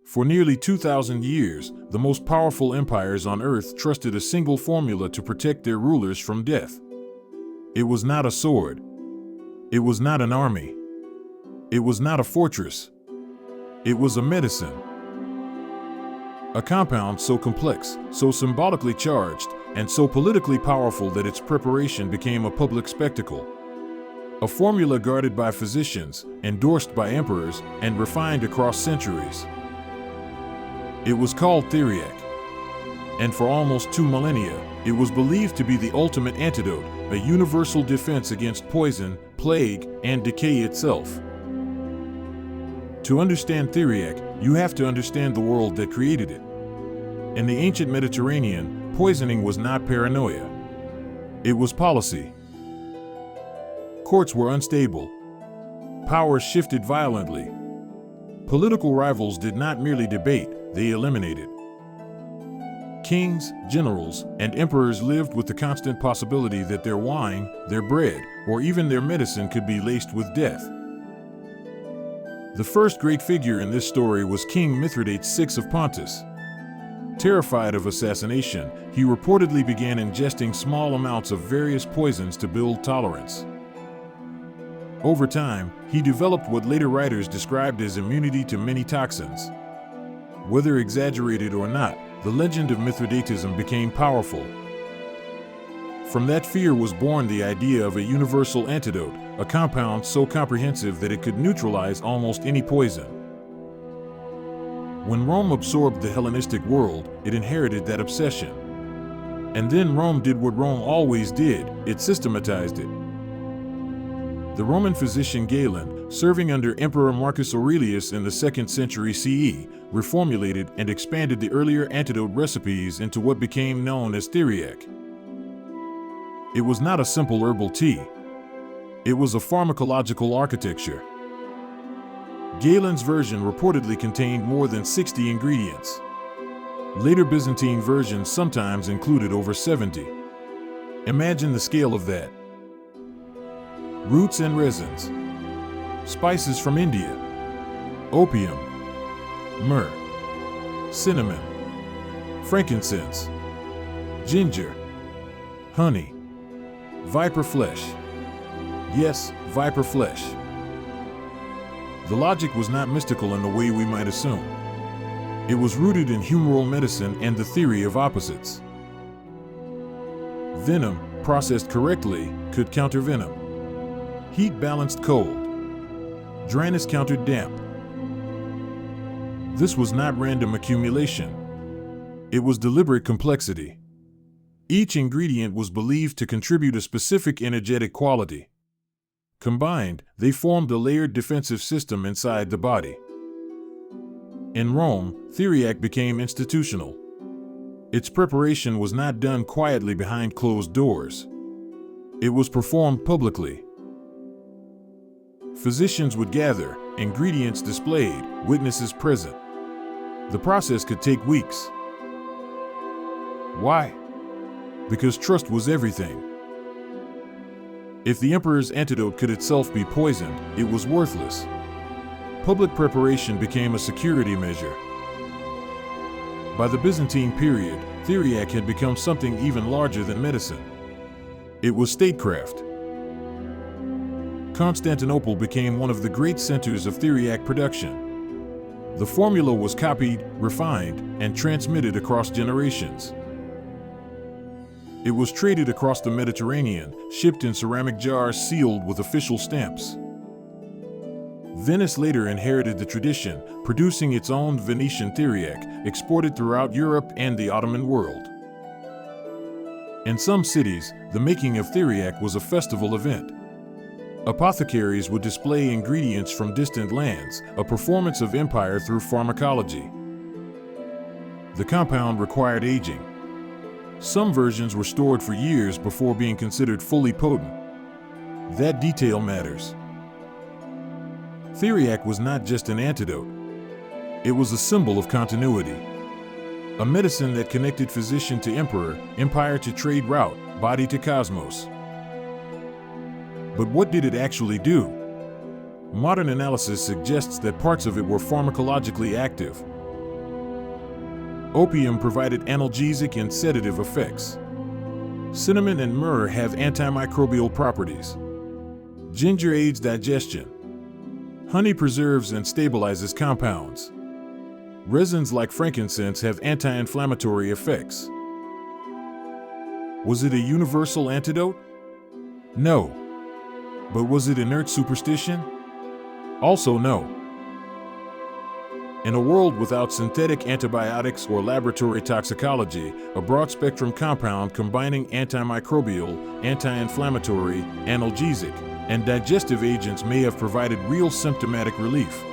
For nearly 2,000 years, the most powerful empires on earth trusted a single formula to protect their rulers from death. It was not a sword. It was not an army. It was not a fortress. It was a medicine. A compound so complex, so symbolically charged, and so politically powerful that its preparation became a public spectacle. A formula guarded by physicians, endorsed by emperors, and refined across centuries. It was called Theriac, and for almost 2 millennia, it was believed to be the ultimate antidote, a universal defense against poison, plague, and decay itself. To understand Theriac, you have to understand the world that created it. In the ancient Mediterranean, poisoning was not paranoia. It was policy. Courts were unstable. Power shifted violently. Political rivals did not merely debate, they eliminated. Kings, generals, and emperors lived with the constant possibility that their wine, their bread, or even their medicine could be laced with death. The first great figure in this story was King Mithridates VI of Pontus. Terrified of assassination, he reportedly began ingesting small amounts of various poisons to build tolerance. Over time, he developed what later writers described as immunity to many toxins. Whether exaggerated or not, the legend of Mithridatism became powerful. From that fear was born the idea of a universal antidote, a compound so comprehensive that it could neutralize almost any poison. When Rome absorbed the Hellenistic world, it inherited that obsession. And then Rome did what Rome always did, it systematized it. The Roman physician Galen, serving under Emperor Marcus Aurelius in the 2nd century CE, reformulated and expanded the earlier antidote recipes into what became known as Theriac. It was not a simple herbal tea. It was a pharmacological architecture. Galen's version reportedly contained more than 60 ingredients. Later Byzantine versions sometimes included over 70. Imagine the scale of that. Roots and resins. Spices from India. Opium. Myrrh. Cinnamon. Frankincense. Ginger. Honey. Viper flesh. Yes, viper flesh. The logic was not mystical in the way we might assume. It was rooted in humoral medicine and the theory of opposites. Venom, processed correctly, could counter venom. Heat balanced cold. Dryness countered damp. This was not random accumulation. It was deliberate complexity. Each ingredient was believed to contribute a specific energetic quality. Combined, they formed a layered defensive system inside the body. In Rome, Theriac became institutional. Its preparation was not done quietly behind closed doors. It was performed publicly. Physicians would gather, ingredients displayed, witnesses present. The process could take weeks. Why? Because trust was everything. If the emperor's antidote could itself be poisoned, it was worthless. Public preparation became a security measure. By the Byzantine period, Theriac had become something even larger than medicine. It was statecraft. Constantinople became one of the great centers of Theriac production. The formula was copied, refined, and transmitted across generations. It was traded across the Mediterranean, shipped in ceramic jars sealed with official stamps. Venice later inherited the tradition, producing its own Venetian Theriac, exported throughout Europe and the Ottoman world. In some cities, the making of Theriac was a festival event. Apothecaries would display ingredients from distant lands, a performance of empire through pharmacology. The compound required aging. Some versions were stored for years before being considered fully potent. That detail matters. Theriac was not just an antidote. It was a symbol of continuity. A medicine that connected physician to emperor, empire to trade route, body to cosmos. But what did it actually do? Modern analysis suggests that parts of it were pharmacologically active. Opium provided analgesic and sedative effects. Cinnamon and myrrh have antimicrobial properties. Ginger aids digestion. Honey preserves and stabilizes compounds. Resins like frankincense have anti-inflammatory effects. Was it a universal antidote? No. But was it inert superstition? Also no. In a world without synthetic antibiotics or laboratory toxicology, a broad-spectrum compound combining antimicrobial, anti-inflammatory, analgesic, and digestive agents may have provided real symptomatic relief.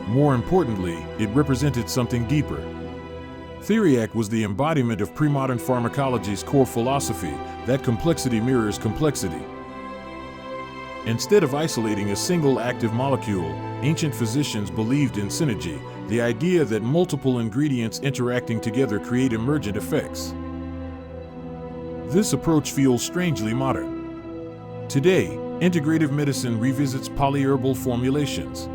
More importantly, it represented something deeper. Theriac was the embodiment of pre-modern pharmacology's core philosophy, that complexity mirrors complexity. Instead of isolating a single active molecule, ancient physicians believed in synergy, the idea that multiple ingredients interacting together create emergent effects. This approach feels strangely modern. Today, integrative medicine revisits polyherbal formulations.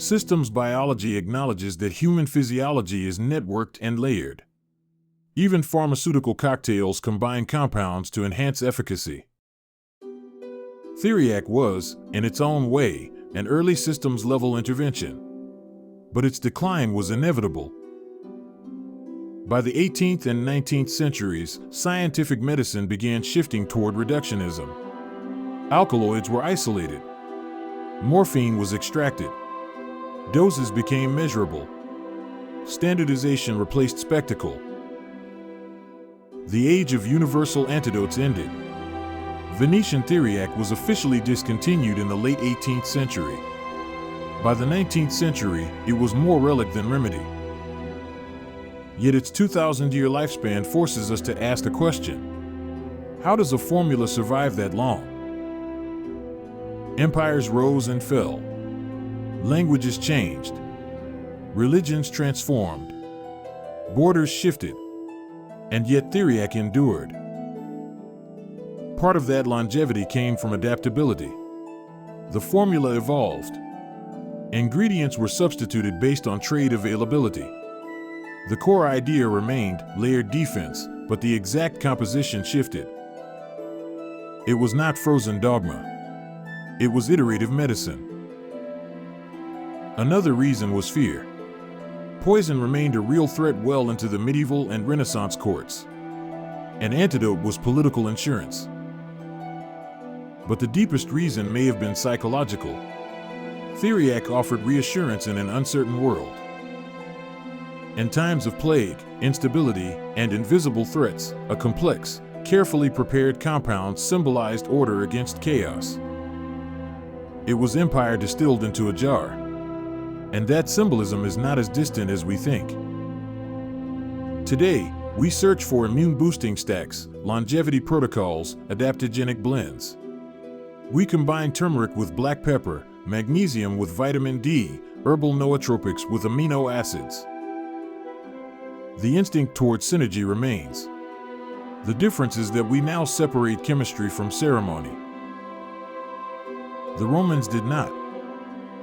Systems biology acknowledges that human physiology is networked and layered. Even pharmaceutical cocktails combine compounds to enhance efficacy. Theriac was, in its own way, an early systems-level intervention. But its decline was inevitable. By the 18th and 19th centuries, scientific medicine began shifting toward reductionism. Alkaloids were isolated. Morphine was extracted. Doses became measurable. Standardization replaced spectacle. The age of universal antidotes ended. Venetian Theriac was officially discontinued in the late 18th century. By the 19th century, it was more relic than remedy. Yet its 2,000-year lifespan forces us to ask the question: how does a formula survive that long? Empires rose and fell. Languages changed. Religions transformed. Borders shifted. And yet Theriac endured. Part of that longevity came from adaptability. The formula evolved. Ingredients were substituted based on trade availability. The core idea remained, layered defense, but the exact composition shifted. It was not frozen dogma. It was iterative medicine. Another reason was fear. Poison remained a real threat well into the medieval and Renaissance courts. An antidote was political insurance. But the deepest reason may have been psychological. Theriac offered reassurance in an uncertain world. In times of plague, instability, and invisible threats, a complex, carefully prepared compound symbolized order against chaos. It was empire distilled into a jar. And that symbolism is not as distant as we think. Today, we search for immune-boosting stacks, longevity protocols, adaptogenic blends. We combine turmeric with black pepper, magnesium with vitamin D, herbal nootropics with amino acids. The instinct toward synergy remains. The difference is that we now separate chemistry from ceremony. The Romans did not.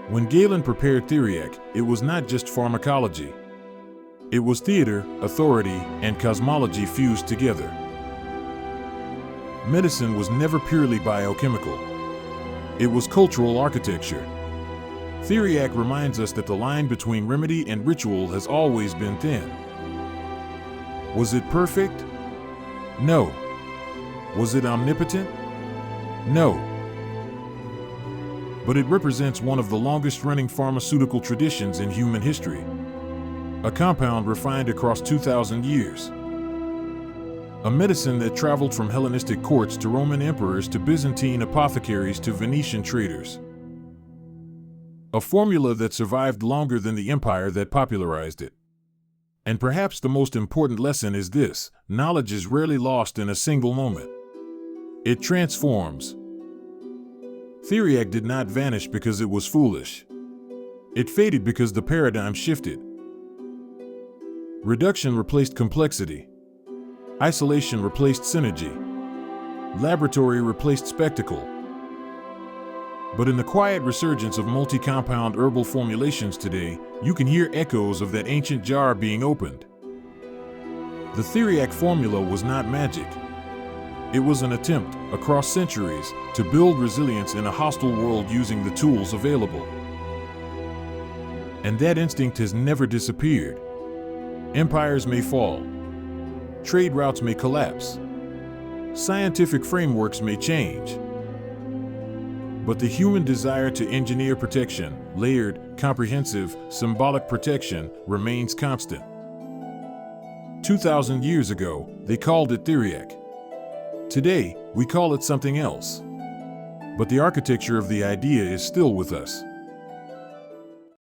When Galen prepared Theriac, it was not just pharmacology. It was theater, authority, and cosmology fused together. Medicine was never purely biochemical. It was cultural architecture. Theriac reminds us that the line between remedy and ritual has always been thin. Was it perfect? No. Was it omnipotent? No. But it represents one of the longest-running pharmaceutical traditions in human history. A compound refined across 2,000 years. A medicine that traveled from Hellenistic courts to Roman emperors to Byzantine apothecaries to Venetian traders. A formula that survived longer than the empire that popularized it. And perhaps the most important lesson is this: knowledge is rarely lost in a single moment. It transforms. Theriac did not vanish because it was foolish. It faded because the paradigm shifted. Reduction replaced complexity. Isolation replaced synergy. Laboratory replaced spectacle. But in the quiet resurgence of multi-compound herbal formulations today, You can hear echoes of that ancient jar being opened. The Theriac formula was not magic. It was an attempt, across centuries, to build resilience in a hostile world using the tools available. And that instinct has never disappeared. Empires may fall. Trade routes may collapse. Scientific frameworks may change. But the human desire to engineer protection, layered, comprehensive, symbolic protection, remains constant. 2,000 years ago, they called it Theriac. Today, we call it something else. But the architecture of the idea is still with us.